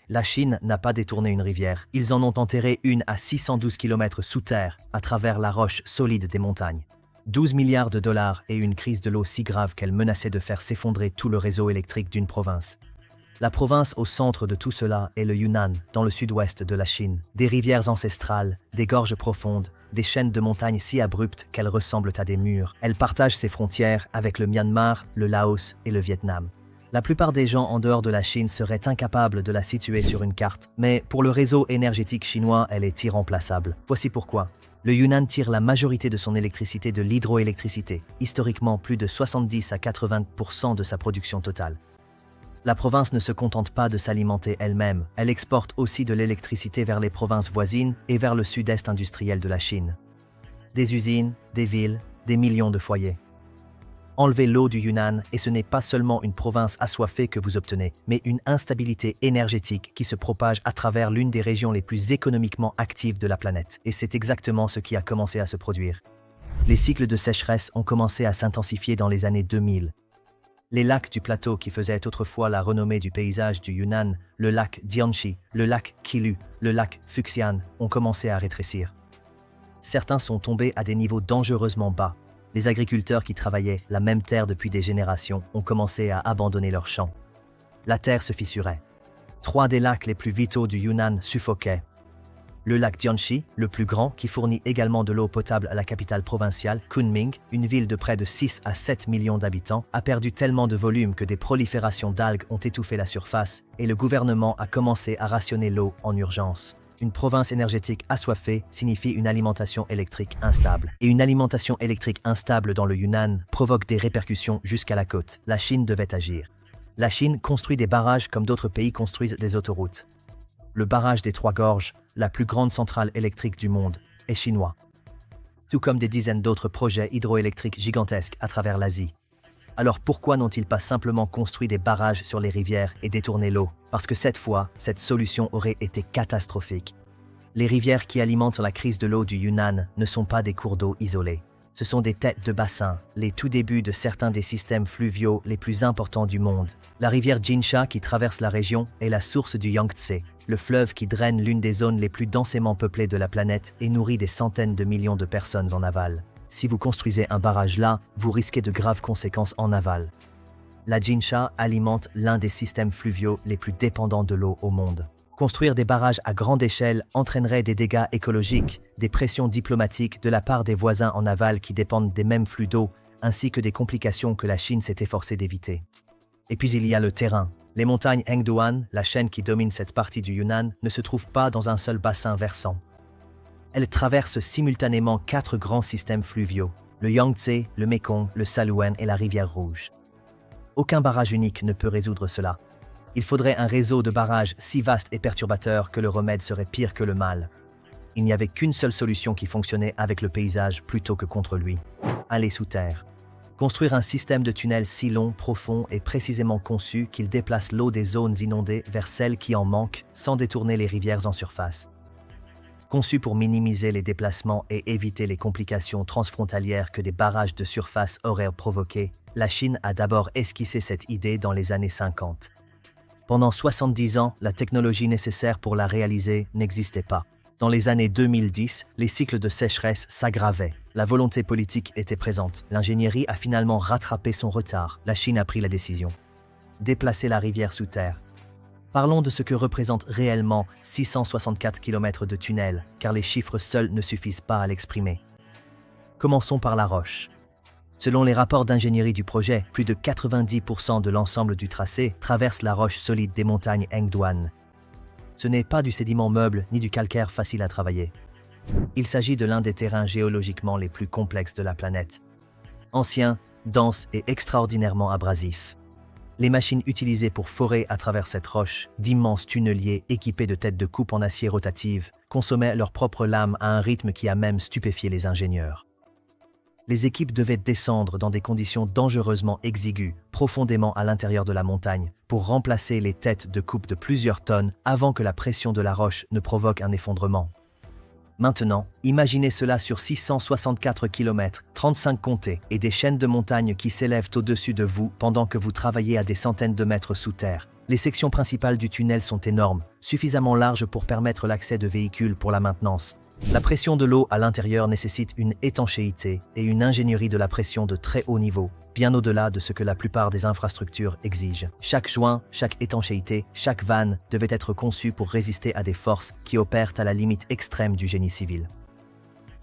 La Chine n'a pas détourné une rivière, ils en ont enterré une à 612 km sous terre, à travers la roche solide des montagnes. 12 milliards de dollars et une crise de l'eau si grave qu'elle menaçait de faire s'effondrer tout le réseau électrique d'une province. La province au centre de tout cela est le Yunnan, dans le sud-ouest de la Chine. Des rivières ancestrales, des gorges profondes, des chaînes de montagnes si abruptes qu'elles ressemblent à des murs. Elle partage ses frontières avec le Myanmar, le Laos et le Vietnam. La plupart des gens en dehors de la Chine seraient incapables de la situer sur une carte, mais pour le réseau énergétique chinois, elle est irremplaçable. Voici pourquoi. Le Yunnan tire la majorité de son électricité de l'hydroélectricité, historiquement plus de 70 à 80% de sa production totale. La province ne se contente pas de s'alimenter elle-même, elle exporte aussi de l'électricité vers les provinces voisines et vers le sud-est industriel de la Chine. Des usines, des villes, des millions de foyers. Enlevez l'eau du Yunnan et ce n'est pas seulement une province assoiffée que vous obtenez, mais une instabilité énergétique qui se propage à travers l'une des régions les plus économiquement actives de la planète. Et c'est exactement ce qui a commencé à se produire. Les cycles de sécheresse ont commencé à s'intensifier dans les années 2000. Les lacs du plateau qui faisaient autrefois la renommée du paysage du Yunnan, le lac Jiangxi, le lac Qilu, le lac Fuxian, ont commencé à rétrécir. Certains sont tombés à des niveaux dangereusement bas. Les agriculteurs qui travaillaient la même terre depuis des générations ont commencé à abandonner leurs champs. La terre se fissurait. 3 des lacs les plus vitaux du Yunnan suffoquaient. Le lac Jiangxi, le plus grand, qui fournit également de l'eau potable à la capitale provinciale, Kunming, une ville de près de 6 à 7 millions d'habitants, a perdu tellement de volume que des proliférations d'algues ont étouffé la surface et le gouvernement a commencé à rationner l'eau en urgence. Une province énergétique assoiffée signifie une alimentation électrique instable. Et une alimentation électrique instable dans le Yunnan provoque des répercussions jusqu'à la côte. La Chine devait agir. La Chine construit des barrages comme d'autres pays construisent des autoroutes. Le barrage des Trois Gorges, la plus grande centrale électrique du monde, est chinois. Tout comme des dizaines d'autres projets hydroélectriques gigantesques à travers l'Asie. Alors pourquoi n'ont-ils pas simplement construit des barrages sur les rivières et détourné l'eau? Parce que cette fois, cette solution aurait été catastrophique. Les rivières qui alimentent la crise de l'eau du Yunnan ne sont pas des cours d'eau isolés. Ce sont des têtes de bassin, les tout débuts de certains des systèmes fluviaux les plus importants du monde. La rivière Jinsha qui traverse la région est la source du Yangtze, le fleuve qui draine l'une des zones les plus densément peuplées de la planète et nourrit des centaines de millions de personnes en aval. Si vous construisez un barrage là, vous risquez de graves conséquences en aval. La Jinsha alimente l'un des systèmes fluviaux les plus dépendants de l'eau au monde. Construire des barrages à grande échelle entraînerait des dégâts écologiques, des pressions diplomatiques de la part des voisins en aval qui dépendent des mêmes flux d'eau, ainsi que des complications que la Chine s'est efforcée d'éviter. Et puis il y a le terrain. Les montagnes Hengduan, la chaîne qui domine cette partie du Yunnan, ne se trouvent pas dans un seul bassin versant. Elles traversent simultanément 4 grands systèmes fluviaux, le Yangtze, le Mékong, le Salween et la rivière Rouge. Aucun barrage unique ne peut résoudre cela. Il faudrait un réseau de barrages si vaste et perturbateur que le remède serait pire que le mal. Il n'y avait qu'une seule solution qui fonctionnait avec le paysage plutôt que contre lui. Aller sous terre. Construire un système de tunnels si long, profond et précisément conçu qu'il déplace l'eau des zones inondées vers celles qui en manquent sans détourner les rivières en surface. Conçu pour minimiser les déplacements et éviter les complications transfrontalières que des barrages de surface auraient provoquées, la Chine a d'abord esquissé cette idée dans les années 50. Pendant 70 ans, la technologie nécessaire pour la réaliser n'existait pas. Dans les années 2010, les cycles de sécheresse s'aggravaient. La volonté politique était présente. L'ingénierie a finalement rattrapé son retard. La Chine a pris la décision. Déplacer la rivière sous terre. Parlons de ce que représente réellement 664 km de tunnels, car les chiffres seuls ne suffisent pas à l'exprimer. Commençons par la roche. Selon les rapports d'ingénierie du projet, plus de 90% de l'ensemble du tracé traverse la roche solide des montagnes Hengduan. Ce n'est pas du sédiment meuble ni du calcaire facile à travailler. Il s'agit de l'un des terrains géologiquement les plus complexes de la planète. Ancien, dense et extraordinairement abrasif. Les machines utilisées pour forer à travers cette roche, d'immenses tunneliers équipés de têtes de coupe en acier rotatives, consommaient leurs propres lames à un rythme qui a même stupéfié les ingénieurs. Les équipes devaient descendre dans des conditions dangereusement exiguës, profondément à l'intérieur de la montagne, pour remplacer les têtes de coupe de plusieurs tonnes avant que la pression de la roche ne provoque un effondrement. Maintenant, imaginez cela sur 664 km, 35 comtés, et des chaînes de montagnes qui s'élèvent au-dessus de vous pendant que vous travaillez à des centaines de mètres sous terre. Les sections principales du tunnel sont énormes, suffisamment larges pour permettre l'accès de véhicules pour la maintenance. La pression de l'eau à l'intérieur nécessite une étanchéité et une ingénierie de la pression de très haut niveau, bien au-delà de ce que la plupart des infrastructures exigent. Chaque joint, chaque étanchéité, chaque vanne devait être conçu pour résister à des forces qui opèrent à la limite extrême du génie civil.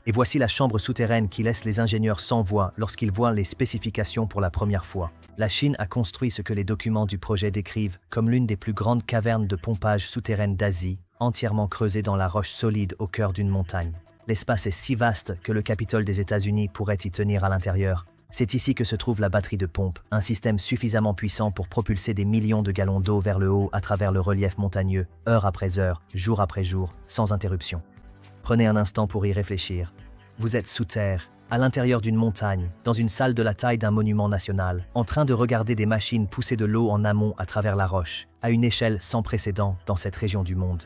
Et voici la chambre souterraine qui laisse les ingénieurs sans voix lorsqu'ils voient les spécifications pour la première fois. La Chine a construit ce que les documents du projet décrivent comme l'une des plus grandes cavernes de pompage souterraine d'Asie, entièrement creusée dans la roche solide au cœur d'une montagne. L'espace est si vaste que le Capitole des États-Unis pourrait y tenir à l'intérieur. C'est ici que se trouve la batterie de pompe, un système suffisamment puissant pour propulser des millions de gallons d'eau vers le haut à travers le relief montagneux, heure après heure, jour après jour, sans interruption. Prenez un instant pour y réfléchir. Vous êtes sous terre, à l'intérieur d'une montagne, dans une salle de la taille d'un monument national, en train de regarder des machines pousser de l'eau en amont à travers la roche, à une échelle sans précédent dans cette région du monde.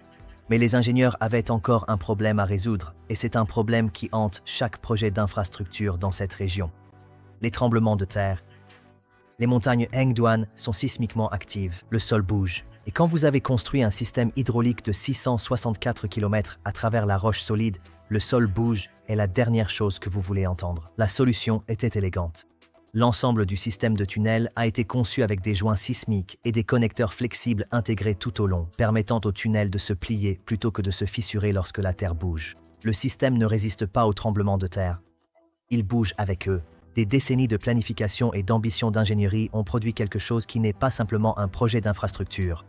Mais les ingénieurs avaient encore un problème à résoudre, et c'est un problème qui hante chaque projet d'infrastructure dans cette région. Les tremblements de terre. Les montagnes Hengduan sont sismiquement actives, le sol bouge. Et quand vous avez construit un système hydraulique de 664 km à travers la roche solide, le sol bouge est la dernière chose que vous voulez entendre. La solution était élégante. L'ensemble du système de tunnel a été conçu avec des joints sismiques et des connecteurs flexibles intégrés tout au long, permettant au tunnel de se plier plutôt que de se fissurer lorsque la terre bouge. Le système ne résiste pas aux tremblements de terre. Il bouge avec eux. Des décennies de planification et d'ambition d'ingénierie ont produit quelque chose qui n'est pas simplement un projet d'infrastructure.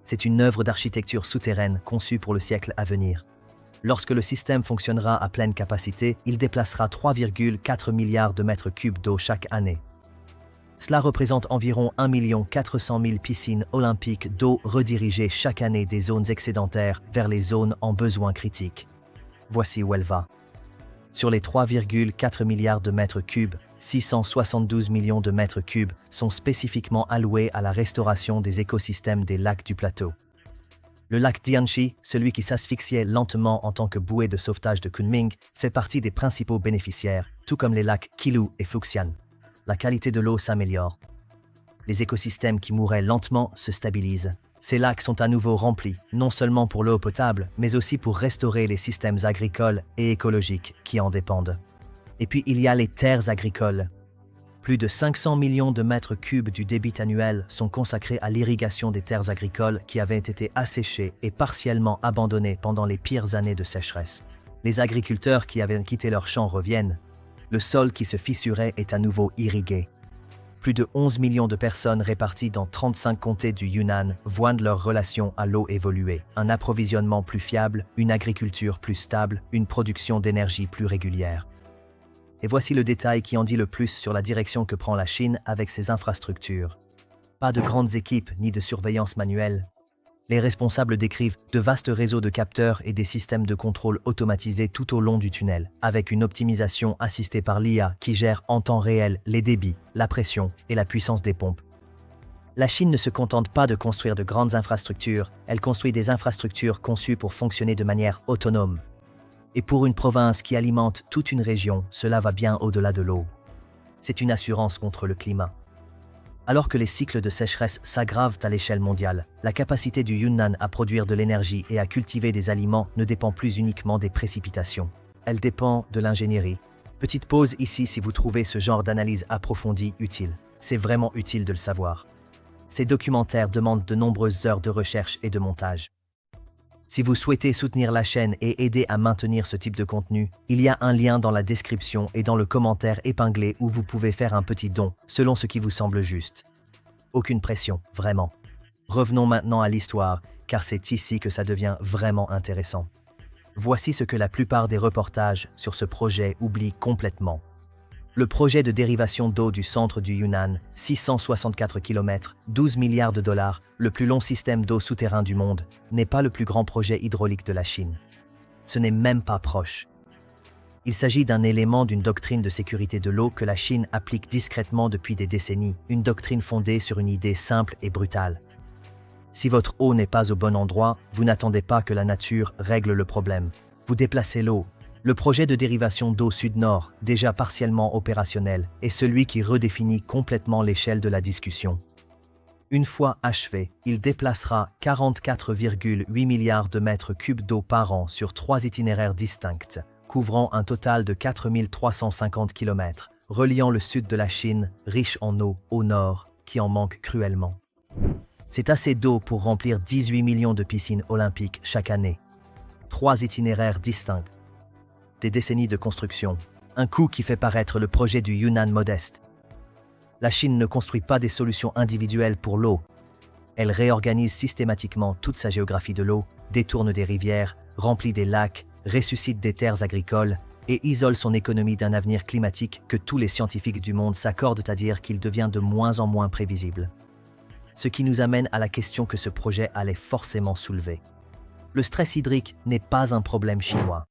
C'est une œuvre d'architecture souterraine conçue pour le siècle à venir. Lorsque le système fonctionnera à pleine capacité, il déplacera 3,4 milliards de mètres cubes d'eau chaque année. Cela représente environ 1 400 000 piscines olympiques d'eau redirigées chaque année des zones excédentaires vers les zones en besoin critique. Voici où elle va. Sur les 3,4 milliards de mètres cubes, 672 millions de mètres cubes sont spécifiquement alloués à la restauration des écosystèmes des lacs du plateau. Le lac Tianchi, celui qui s'asphyxiait lentement en tant que bouée de sauvetage de Kunming, fait partie des principaux bénéficiaires, tout comme les lacs Qilu et Fuxian. La qualité de l'eau s'améliore. Les écosystèmes qui mouraient lentement se stabilisent. Ces lacs sont à nouveau remplis, non seulement pour l'eau potable, mais aussi pour restaurer les systèmes agricoles et écologiques qui en dépendent. Et puis il y a les terres agricoles. Plus de 500 millions de mètres cubes du débit annuel sont consacrés à l'irrigation des terres agricoles qui avaient été asséchées et partiellement abandonnées pendant les pires années de sécheresse. Les agriculteurs qui avaient quitté leurs champs reviennent. Le sol qui se fissurait est à nouveau irrigué. Plus de 11 millions de personnes réparties dans 35 comtés du Yunnan voient leur relation à l'eau évoluer. Un approvisionnement plus fiable, une agriculture plus stable, une production d'énergie plus régulière. Et voici le détail qui en dit le plus sur la direction que prend la Chine avec ses infrastructures. Pas de grandes équipes ni de surveillance manuelle. Les responsables décrivent de vastes réseaux de capteurs et des systèmes de contrôle automatisés tout au long du tunnel, avec une optimisation assistée par l'IA qui gère en temps réel les débits, la pression et la puissance des pompes. La Chine ne se contente pas de construire de grandes infrastructures, elle construit des infrastructures conçues pour fonctionner de manière autonome. Et pour une province qui alimente toute une région, cela va bien au-delà de l'eau. C'est une assurance contre le climat. Alors que les cycles de sécheresse s'aggravent à l'échelle mondiale, la capacité du Yunnan à produire de l'énergie et à cultiver des aliments ne dépend plus uniquement des précipitations. Elle dépend de l'ingénierie. Petite pause ici si vous trouvez ce genre d'analyse approfondie utile. C'est vraiment utile de le savoir. Ces documentaires demandent de nombreuses heures de recherche et de montage. Si vous souhaitez soutenir la chaîne et aider à maintenir ce type de contenu, il y a un lien dans la description et dans le commentaire épinglé où vous pouvez faire un petit don, selon ce qui vous semble juste. Aucune pression, vraiment. Revenons maintenant à l'histoire, car c'est ici que ça devient vraiment intéressant. Voici ce que la plupart des reportages sur ce projet oublient complètement. Le projet de dérivation d'eau du centre du Yunnan, 664 km, 12 milliards de dollars, le plus long système d'eau souterrain du monde, n'est pas le plus grand projet hydraulique de la Chine. Ce n'est même pas proche. Il s'agit d'un élément d'une doctrine de sécurité de l'eau que la Chine applique discrètement depuis des décennies, une doctrine fondée sur une idée simple et brutale. Si votre eau n'est pas au bon endroit, vous n'attendez pas que la nature règle le problème. Vous déplacez l'eau. Le projet de dérivation d'eau sud-nord, déjà partiellement opérationnel, est celui qui redéfinit complètement l'échelle de la discussion. Une fois achevé, il déplacera 44,8 milliards de mètres cubes d'eau par an sur 3 itinéraires distincts, couvrant un total de 4350 km, reliant le sud de la Chine, riche en eau, au nord, qui en manque cruellement. C'est assez d'eau pour remplir 18 millions de piscines olympiques chaque année. 3 itinéraires distincts. Des décennies de construction. Un coût qui fait paraître le projet du Yunnan modeste. La Chine ne construit pas des solutions individuelles pour l'eau. Elle réorganise systématiquement toute sa géographie de l'eau, détourne des rivières, remplit des lacs, ressuscite des terres agricoles et isole son économie d'un avenir climatique que tous les scientifiques du monde s'accordent à dire qu'il devient de moins en moins prévisible. Ce qui nous amène à la question que ce projet allait forcément soulever. Le stress hydrique n'est pas un problème chinois.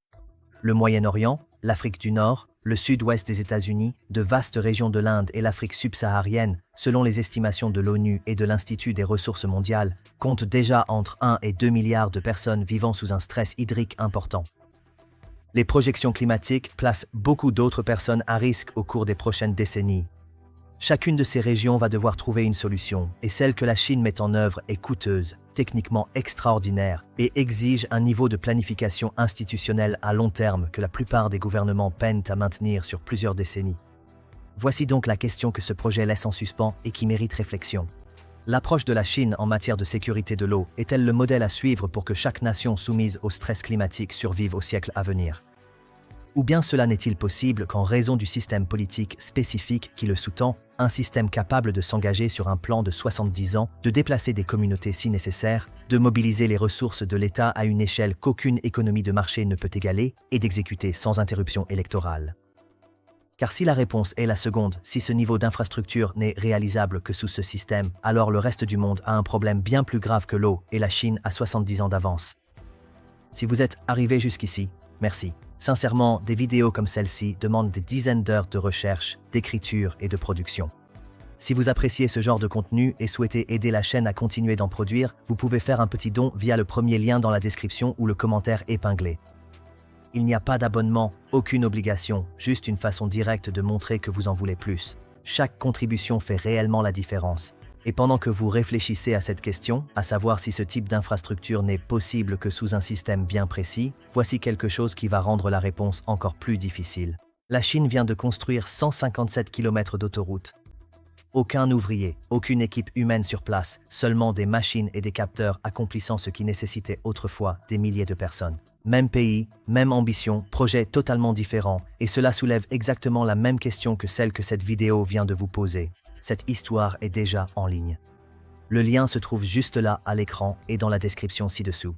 Le Moyen-Orient, l'Afrique du Nord, le sud-ouest des États-Unis, de vastes régions de l'Inde et l'Afrique subsaharienne, selon les estimations de l'ONU et de l'Institut des ressources mondiales, comptent déjà entre 1 et 2 milliards de personnes vivant sous un stress hydrique important. Les projections climatiques placent beaucoup d'autres personnes à risque au cours des prochaines décennies. Chacune de ces régions va devoir trouver une solution, et celle que la Chine met en œuvre est coûteuse, techniquement extraordinaire, et exige un niveau de planification institutionnelle à long terme que la plupart des gouvernements peinent à maintenir sur plusieurs décennies. Voici donc la question que ce projet laisse en suspens et qui mérite réflexion. L'approche de la Chine en matière de sécurité de l'eau est-elle le modèle à suivre pour que chaque nation soumise au stress climatique survive au siècle à venir ? Ou bien cela n'est-il possible qu'en raison du système politique spécifique qui le sous-tend, un système capable de s'engager sur un plan de 70 ans, de déplacer des communautés si nécessaire, de mobiliser les ressources de l'État à une échelle qu'aucune économie de marché ne peut égaler et d'exécuter sans interruption électorale. Car si la réponse est la seconde, si ce niveau d'infrastructure n'est réalisable que sous ce système, alors le reste du monde a un problème bien plus grave que l'eau et la Chine a 70 ans d'avance. Si vous êtes arrivé jusqu'ici, merci. Sincèrement, des vidéos comme celle-ci demandent des dizaines d'heures de recherche, d'écriture et de production. Si vous appréciez ce genre de contenu et souhaitez aider la chaîne à continuer d'en produire, vous pouvez faire un petit don via le premier lien dans la description ou le commentaire épinglé. Il n'y a pas d'abonnement, aucune obligation, juste une façon directe de montrer que vous en voulez plus. Chaque contribution fait réellement la différence. Et pendant que vous réfléchissez à cette question, à savoir si ce type d'infrastructure n'est possible que sous un système bien précis, voici quelque chose qui va rendre la réponse encore plus difficile. La Chine vient de construire 157 km d'autoroute. Aucun ouvrier, aucune équipe humaine sur place, seulement des machines et des capteurs accomplissant ce qui nécessitait autrefois des milliers de personnes. Même pays, même ambition, projet totalement différent, et cela soulève exactement la même question que celle que cette vidéo vient de vous poser. Cette histoire est déjà en ligne. Le lien se trouve juste là à l'écran et dans la description ci-dessous.